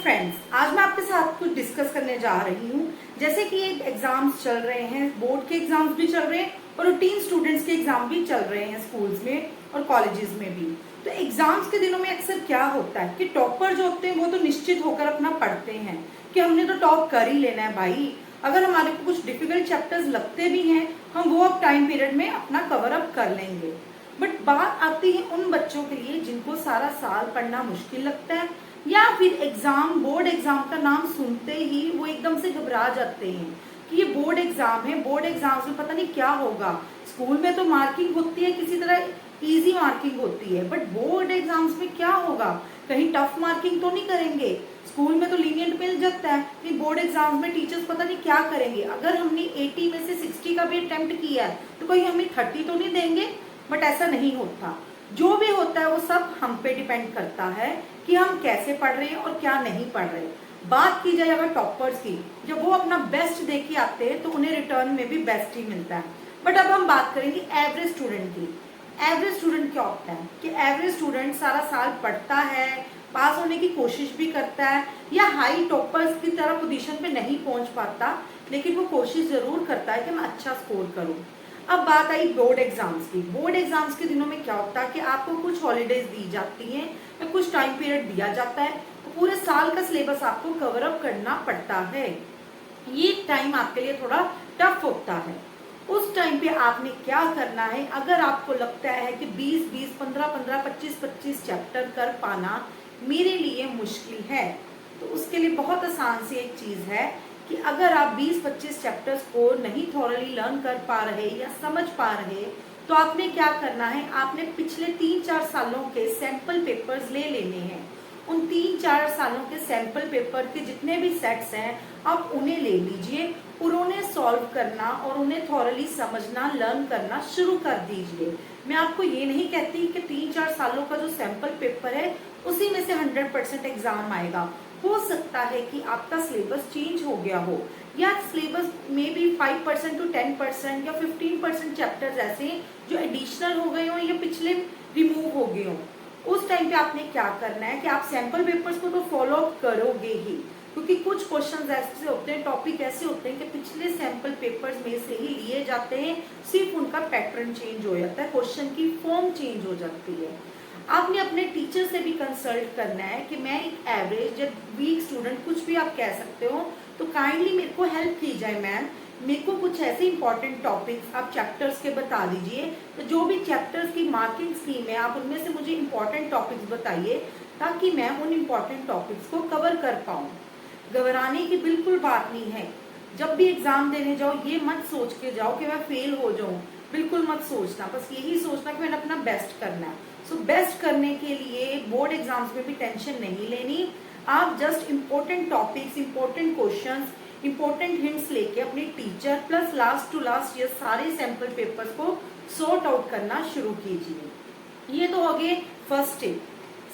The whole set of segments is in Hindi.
फ्रेंड्स, आज मैं आपके साथ कुछ डिस्कस करने जा रही हूँ। जैसे कि ये एग्जाम्स चल रहे हैं, बोर्ड के एग्जाम्स भी चल रहे हैं और रूटीन स्टूडेंट्स के एग्जाम भी चल रहे हैं स्कूल्स में और कॉलेजेस में भी। तो एग्जाम्स के दिनों में अक्सर क्या होता है कि टॉपर जो होते हैं वो तो निश्चित होकर अपना पढ़ते हैं कि हमने तो टॉप कर ही लेना है भाई। अगर हमारे को कुछ डिफिकल्ट चैप्टर्स लगते भी हैं, हम वो अब टाइम पीरियड में अपना कवर अप कर लेंगे। बट बात आती है उन बच्चों के लिए जिनको सारा साल पढ़ना मुश्किल लगता है, या फिर एग्जाम, बोर्ड एग्जाम का नाम सुनते ही वो एकदम से घबरा जाते हैं कि ये बोर्ड एग्जाम है, बोर्ड एग्जाम्स में पता नहीं क्या होगा। स्कूल में तो मार्किंग होती है, किसी तरह इजी मार्किंग होती है, बट बोर्ड एग्जाम्स में क्या होगा, कहीं टफ मार्किंग तो नहीं करेंगे। स्कूल में तो लीनियंट मिल जाता है कि बोर्ड एग्जाम्स में टीचर्स पता नहीं क्या करेंगे। अगर हमने 80 में से 60 का भी अटेम्प्ट किया है तो कोई हमें 30 तो नहीं देंगे। बट ऐसा नहीं होता। जो भी होता है वो सब हम पे डिपेंड करता है कि हम कैसे पढ़ रहे हैं और क्या नहीं पढ़ रहे। बात की जाए अगर टॉपर्स की, जब वो अपना बेस्ट दे के आते हैं तो उन्हें रिटर्न में भी बेस्ट ही मिलता है। बट अब हम बात करेंगे एवरेज स्टूडेंट की। एवरेज स्टूडेंट क्या होता है कि एवरेज स्टूडेंट सारा साल पढ़ता है, पास होने की कोशिश भी करता है, या हाई टॉपर्स की तरह पोजीशन पे नहीं पहुंच पाता, लेकिन वो कोशिश जरूर करता है कि मैं अच्छा स्कोर करूं। अब बात आई बोर्ड एग्जाम्स की। बोर्ड एग्जाम्स के दिनों में क्या होता है कि आपको कुछ हॉलीडेज दी जाती हैं या कुछ टाइम पीरियड दिया जाता है, तो पूरे साल का सिलेबस आपको कवर अप करना पड़ता है। ये टाइम आपके लिए थोड़ा टफ होता है। उस टाइम पे आपने क्या करना है, अगर आपको लगता है कि 20-20, 15-15, 25-25 चैप्टर कर पाना मेरे लिए मुश्किल है, तो उसके लिए बहुत आसान सी एक चीज है कि अगर आप 20-25 चैप्टर्स को नहीं थॉरली लर्न कर पा रहे या समझ पा रहे, तो आपने क्या करना है, आपने पिछले 3-4 सालों के सैंपल पेपर्स ले लेने हैं। उन 3-4 सालों के सैंपल पेपर के जितने भी सेट्स हैं आप उन्हें ले लीजिए और उन्हें सॉल्व करना और उन्हें थॉरली समझना, लर्न करना शुरू कर दीजिए। मैं आपको ये नहीं कहती कि 3-4 सालों का जो सैंपल पेपर है उसी में से 100% एग्जाम आएगा। हो सकता है कि आपका सिलेबस चेंज हो गया हो, या सिलेबस में भी 5% to 10% या 15% चैप्टर्स ऐसे जो एडिशनल हो गए हो या पिछले रिमूव हो गए हो। उस टाइम पे आपने क्या करना है कि आप सैंपल पेपर्स को तो फॉलो अप करोगे ही, क्योंकि कुछ क्वेश्चंस ऐसे होते हैं, टॉपिक ऐसे होते हैं कि पिछले सैंपल पेपर्स में से ही लिए जाते हैं, सिर्फ उनका पैटर्न चेंज हो जाता है, क्वेश्चन की फॉर्म चेंज हो जाती है। आपने अपने टीचर से भी कंसल्ट करना है कि मैं एक एवरेज या वीक स्टूडेंट, कुछ भी आप कह सकते हो, तो काइंडली मेरे को हेल्प की जाए मैम, मेरे को कुछ ऐसे इंपॉर्टेंट टॉपिक्स आप चैप्टर्स के बता दीजिए। तो जो भी चैप्टर्स की मार्किंग स्कीम है आप उनमें से मुझे इंपॉर्टेंट टॉपिक्स बताइए, ताकि मैं उन इंपॉर्टेंट टॉपिक्स को कवर कर पाऊँ। घबराने की बिल्कुल बात नहीं है। जब भी एग्जाम देने जाओ ये मत सोच के जाओ कि मैं फेल हो जाऊं, बिल्कुल मत सोचना। बस यही सोचना कि मैंने अपना बेस्ट करना है। सो बेस्ट करने के लिए बोर्ड एग्जाम्स में भी टेंशन नहीं लेनी। आप just important topics, important questions, important hints लेके अपनी teacher plus last to last ये सारे सैंपल पेपर्स को सॉर्ट आउट करना शुरू कीजिए। ये तो हो गए फर्स्ट टिप।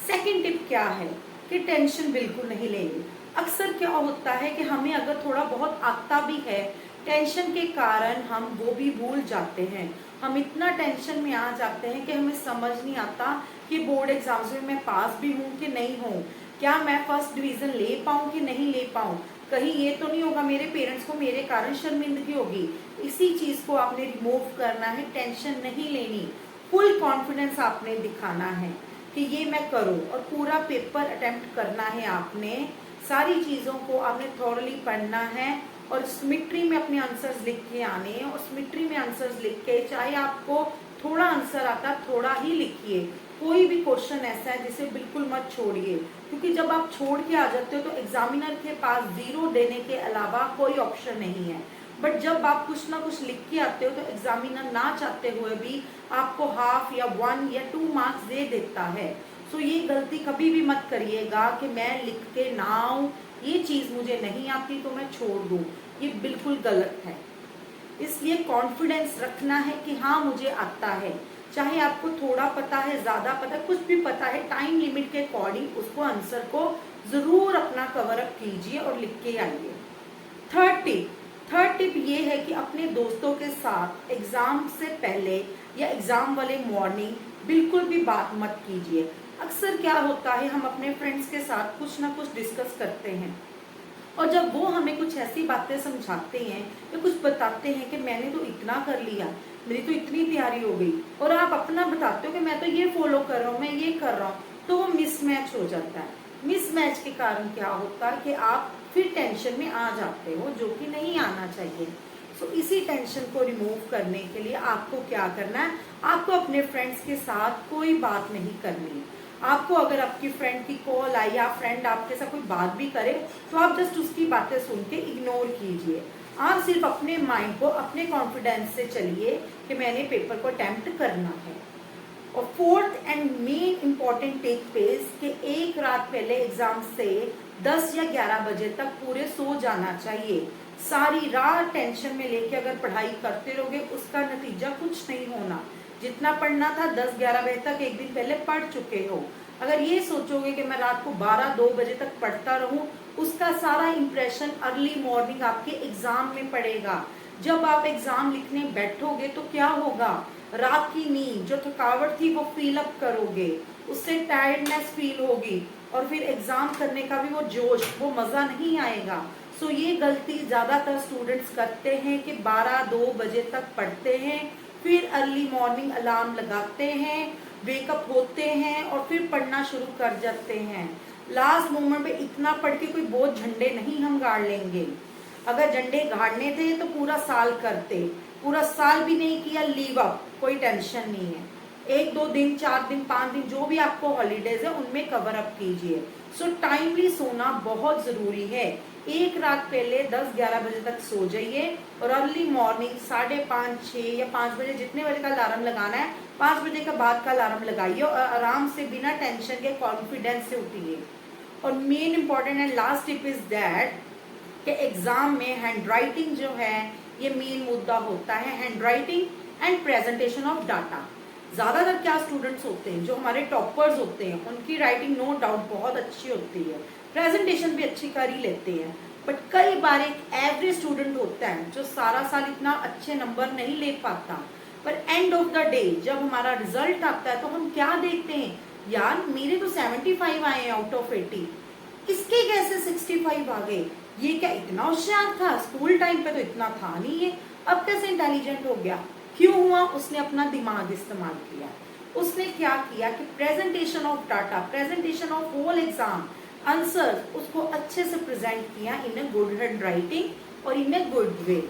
सेकेंड टिप क्या है कि टेंशन बिल्कुल नहीं लेनी। अक्सर क्या होता है कि हमें अगर थोड़ा बहुत आता भी है, टेंशन के कारण हम वो भी भूल जाते हैं। हम इतना टेंशन में आ जाते हैं कि हमें समझ नहीं आता कि बोर्ड एग्जाम्स में मैं पास भी हूँ कि नहीं हूँ, क्या मैं फर्स्ट डिवीजन ले पाऊँ कि नहीं ले पाऊँ, कहीं ये तो नहीं होगा मेरे पेरेंट्स को मेरे कारण शर्मिंदगी होगी। इसी चीज को आपने रिमूव करना है, टेंशन नहीं लेनी। फुल कॉन्फिडेंस आपने दिखाना है कि ये मैं करूँ, और पूरा पेपर अटेम्प्ट करना है। आपने सारी चीजों को आपने थॉरली पढ़ना है और सिमेट्री में अपने आंसर्स लिख के आने हैं। और सिमेट्री में आंसर्स लिख के, चाहे आपको थोड़ा आंसर आता थोड़ा ही लिखिए। कोई भी क्वेश्चन ऐसा है जिसे बिल्कुल मत छोड़िए, क्योंकि जब आप छोड़ के आ जाते हो तो एग्जामिनर के पास 0 देने के अलावा कोई ऑप्शन नहीं है। बट जब आप कुछ ना कुछ लिख के आते हो तो एग्जामिनर ना चाहते हुए भी आपको हाफ या 1 या 2 मार्क्स दे देता है। सो ये गलती कभी भी मत करिएगा कि मैं लिख के ना आऊं, ये चीज मुझे नहीं आती तो मैं छोड़ दूं। ये बिल्कुल गलत है। इसलिए कॉन्फिडेंस रखना है कि हाँ मुझे आता है, चाहे आपको थोड़ा पता है, ज्यादा पता है, कुछ भी पता है, टाइम लिमिट के अकॉर्डिंग उसको आंसर को जरूर अपना कवर अप कीजिए और लिख के आइए। थर्ड टिप ये है कि अपने दोस्तों के साथ एग्जाम से पहले या एग्जाम वाले मॉर्निंग बिल्कुल भी बात मत कीजिए। अक्सर क्या होता है, हम अपने फ्रेंड्स के साथ कुछ ना कुछ डिस्कस करते हैं और जब वो हमें कुछ ऐसी बातें समझाते हैं या कुछ बताते हैं कि मैंने तो इतना कर लिया, मेरी तो इतनी तैयारी हो गई, और आप अपना बताते हो कि मैं तो ये फॉलो कर रहा हूँ, मैं ये कर रहा हूँ, तो वो मिसमैच हो जाता है। मिसमैच के कारण क्या होता है कि आप फिर टेंशन में आ जाते हो, जो कि नहीं आना चाहिए। सो इसी टेंशन को रिमूव करने के लिए आपको क्या करना है, आपको अपने फ्रेंड्स के साथ कोई बात नहीं करनी। आपको अगर आपकी फ्रेंड की कॉल आई या फ्रेंड आपके साथ कोई बात भी करे, तो आप जस्ट उसकी बातें सुन के इग्नोर कीजिए। आप सिर्फ अपने माइंड को अपने कॉन्फिडेंस से चलिए कि मैंने पेपर को अटेम्प्ट करना है। और fourth and main important take page कि एक रात पहले एग्जाम से 10 या 11 बजे तक पूरे सो जाना चाहिए। सारी रात टेंशन में लेके अगर पढ़ाई करते रहोगे, उसका नतीजा कुछ नहीं होना। जितना पढ़ना था 10-11 बजे तक एक दिन पहले पढ़ चुके हो। अगर ये सोचोगे कि मैं रात को 12-2 बजे तक पढ़ता रहूं, उसका सारा इंप्रेशन अर्ली मॉर्निंग आपके एग्जाम में पड़ेगा। जब आप एग्जाम लिखने बैठोगे तो क्या होगा, रात की नींद, जो थकावट थी वो फील अप करोगे, उससे टायर्डनेस फील होगी और फिर एग्जाम करने का भी वो जोश, वो मजा नहीं आएगा। सो ये गलती ज्यादातर स्टूडेंट्स करते हैं कि 12-2 बजे तक पढ़ते हैं, फिर अर्ली मॉर्निंग अलार्म लगाते हैं, वेकअप होते हैं और फिर पढ़ना शुरू कर जाते हैं। लास्ट मोमेंट पे इतना पढ़ के कोई बहुत झंडे नहीं हम गाड़ लेंगे। अगर झंडे गाड़ने थे तो पूरा साल करते, पूरा साल भी नहीं किया, लीव अप, कोई टेंशन नहीं है। 1-2 दिन, 4 दिन, 5 दिन, जो भी आपको हॉलीडेज है उनमें कवर अप कीजिए। सो टाइमली सोना बहुत जरूरी है। एक रात पहले 10-11 बजे तक सो जाइए और अर्ली मॉर्निंग 5:30, 6 या 5 बजे, जितने बजे का अलार्म लगाना है, 5 बजे का बाद का अलार्म लगाइए और आराम से बिना टेंशन के कॉन्फिडेंस से उठिए। और main important and last tip is that कि एग्जाम में हैंड राइटिंग जो है ये मेन मुद्दा होता है। Hand writing and presentation of data. ज्यादातर क्या स्टूडेंट्स होते हैं जो हमारे टॉपर्स होते हैं, उनकी राइटिंग नो डाउट बहुत अच्छी होती है, प्रेजेंटेशन भी अच्छी कर ही लेते हैं। बट कई बार एक एवरेज स्टूडेंट होता है जो सारा साल इतना अच्छे नंबर नहीं ले पाता, पर एंड ऑफ द डे जब हमारा रिजल्ट आता है तो हम क्या देखते हैं, यार मेरे तो 75 आए हैं आउट ऑफ 80, इसके कैसे 65 आ गए, ये क्या इतना होशियार था, स्कूल टाइम पे तो इतना था नहीं है, अब कैसे इंटेलिजेंट हो गया। क्यों हुआ, उसने अपना दिमाग इस्तेमाल किया। उसने क्या किया कि presentation of data, presentation of whole exam answer, उसको अच्छे से प्रेजेंट किया in a good hand writing और इन अ गुड वे।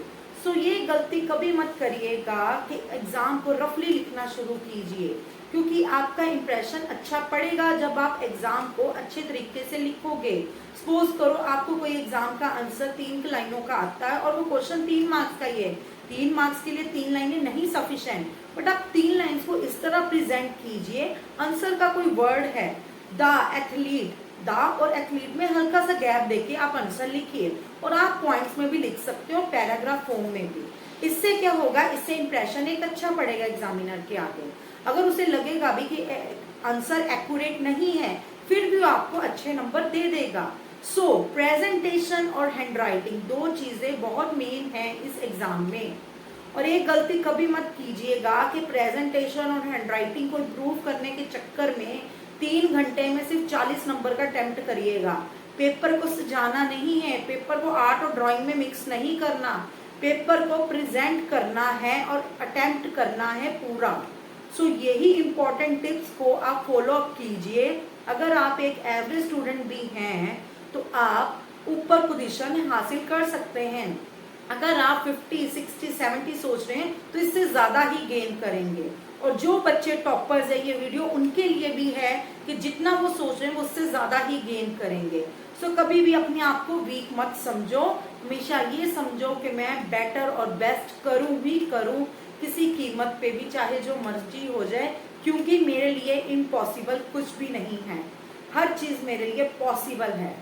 सो ये गलती कभी मत करिएगा कि एग्जाम को रफली लिखना शुरू कीजिए, क्योंकि आपका इंप्रेशन अच्छा पड़ेगा जब आप एग्जाम को अच्छे तरीके से लिखोगे। सपोज करो आपको कोई एग्जाम का आंसर 3 लाइनों का आता है और वो क्वेश्चन 3 मार्क्स का ही है, 3 मार्क्स के लिए 3 लाइनें नहीं सफिशिएंट, बट आप 3 लाइन्स को इस तरह प्रेजेंट कीजिए, आंसर का कोई वर्ड है द एथलीट, द और एथलीट में हल्का सा गैप देके आप आंसर लिखिए, और आप पॉइंट्स में भी लिख सकते हो, पैराग्राफ फॉर्म में भी। इससे क्या होगा, इससे इंप्रेशन एक अच्छा पड़ेगा एग्जामिनर के आगे। अगर उसे लगेगा भी कि आंसर एक्यूरेट नहीं है, फिर भी आपको अच्छे नंबर दे देगा। सो प्रेजेंटेशन और हैंड राइटिंग 2 चीजें बहुत मेन है इस एग्जाम में। और एक गलती कभी मत कीजिएगा कि प्रेजेंटेशन और हैंड राइटिंग को इम्प्रूव करने के चक्कर में 3 घंटे में सिर्फ 40 नंबर का अटेम्प्ट करिएगा। पेपर को सजाना नहीं है, पेपर को आर्ट और ड्राइंग में मिक्स नहीं करना, पेपर को प्रेजेंट करना है और अटेम्प्ट करना है पूरा। सो यही इंपॉर्टेंट टिप्स को आप फॉलो अप कीजिए। अगर आप एक एवरेज स्टूडेंट भी हैं तो आप ऊपर पोजीशन हासिल कर सकते हैं। अगर आप 50, 60, 70 सोच रहे हैं तो इससे ज्यादा ही गेन करेंगे। और जो बच्चे टॉपर्स है, ये वीडियो उनके लिए भी है कि जितना वो सोच रहे हैं वो उससे ज्यादा ही गेन करेंगे। सो कभी भी अपने आप को वीक मत समझो, हमेशा ये समझो कि मैं बेटर और बेस्ट करूं ही करूं, किसी कीमत पे भी, चाहे जो मर्जी हो जाए, क्योंकि मेरे लिए इम्पॉसिबल कुछ भी नहीं है, हर चीज मेरे लिए पॉसिबल है।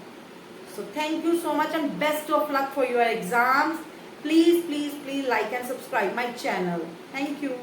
So thank you so much and best of luck for your exams. Please like and subscribe my channel. Thank you.